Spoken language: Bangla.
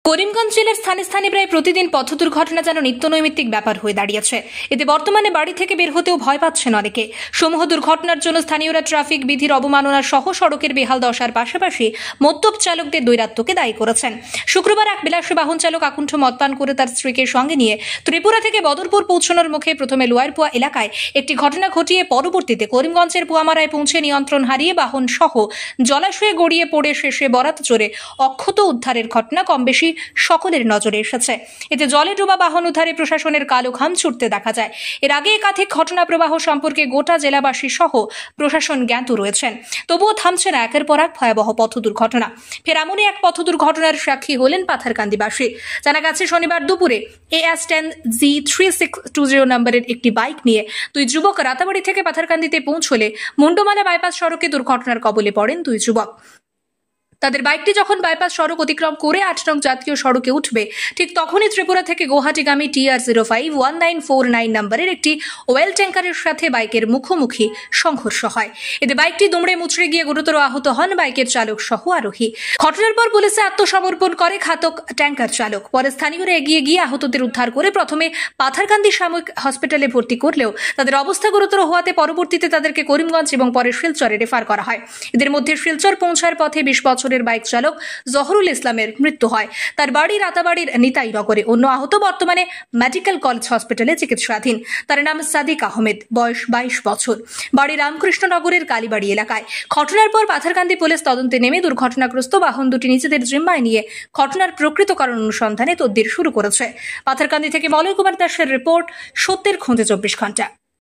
করিমগঞ্জ জেলার স্থানে স্থানে প্রায় প্রতিদিন পথ দুর্ঘটনা যেন নিত্যনৈমিত্তিক ব্যাপার হয়ে দাঁড়িয়েছে। এতে বর্তমানে বাড়ি থেকে বের হতেও ভয় পাচ্ছেন অনেকে। সমূহ দুর্ঘটনার জন্য স্থানীয়রা ট্রাফিক বিধির অবমাননা সহ সড়কের বেহাল দশার পাশাপাশি মদ্যপ চালকদের দৈরাত্ম্যকে দায়ী করেছেন। শুক্রবার এক বিলাসী বাহন চালক আকুণ্ঠ মদ পান করে তার স্ত্রীকে সঙ্গে নিয়ে ত্রিপুরা থেকে বদরপুর পৌঁছানোর মুখে প্রথমে লোয়ারপুয়া এলাকায় একটি ঘটনা ঘটিয়ে পরবর্তীতে করিমগঞ্জের পুয়ামারায় পৌঁছে নিয়ন্ত্রণ হারিয়ে বাহন সহ জলাশয়ে গড়িয়ে পড়ে শেষে বরাত জোরে অক্ষত উদ্ধারের ঘটনা কম বেশি সকলের নজরে এসেছে। এতে জলে ডোবা বাহন উদ্ধারে প্রশাসনের কালো ঘাম ছুটতে দেখা যায়। এর আগে একাধিক ঘটনা প্রবাহ সম্পর্কে গোটা জেলাবাসী সহ প্রশাসন জ্ঞাত রয়েছেন, তবুও থামছে না একের পর এক ভয়াবহ পথ দুর্ঘটনা। ফের এমনই এক পথ দুর্ঘটনার সাক্ষী হলেন পাথারকান্দিবাসী। জানা গেছে শনিবার দুপুরে AS10G3620 নম্বরের একটি বাইক নিয়ে দুই যুবক রাতাবাড়ি থেকে পাথারকান্দিতে পৌঁছলে মুন্ডমালা বাইপাস সড়কে দুর্ঘটনার কবলে পড়েন দুই যুবক। তাদের বাইকটি যখন বাইপাস সড়ক অতিক্রম করে ৮ নং জাতীয় সড়কে উঠবে, ঠিক তখনই ত্রিপুরা থেকে গুয়াহাটিগামী TR051949 নম্বরের একটি ওয়েল ট্যাঙ্কারের সাথে বাইকের মুখোমুখি সংঘর্ষ হয়। এতে বাইকটি দুমড়ে মুচড়ে গিয়ে গুরুতর আহত হন বাইকের চালক সহ আরোহী। ঘটনার পর পুলিশে আত্মসমর্পণ করে ঘাতক ট্যাঙ্কার চালক। পরে স্থানীয়রা এগিয়ে গিয়ে আহতদের উদ্ধার করে প্রথমে পাথারকান্দি সাময়িক হসপিটালে ভর্তি করলেও তাদের অবস্থা গুরুতর হওয়াতে পরবর্তীতে তাদেরকে করিমগঞ্জ এবং পরে শিলচরে রেফার করা হয়। এদের মধ্যে শিলচর পৌঁছার পথে 20 বছরের বাইক চালক জহরুল ইসলামের মৃত্যু হয়। তার বাড়ি রাতাবাড়ির নিতাই নগরে। অন্য আহত বর্তমানে মেডিকেল কলেজ হসপিটালে চিকিৎসাধীন। তার নাম সাদিক আহমেদ, বয়স 22 বছর, বাড়ি রামকৃষ্ণনগরের কালীবাড়ি এলাকায়। ঘটনার পর পাথারকান্দি পুলিশ তদন্তে নেমে দুর্ঘটনাগ্রস্ত বাহন দুটি নিজেদের জিম্মায় নিয়ে ঘটনার প্রকৃত কারণ অনুসন্ধানে তদবির শুরু করেছে। পাথারকান্দি থেকে মলয় কুমার দাসের রিপোর্ট, সত্যের খোঁজে 24 ঘন্টা।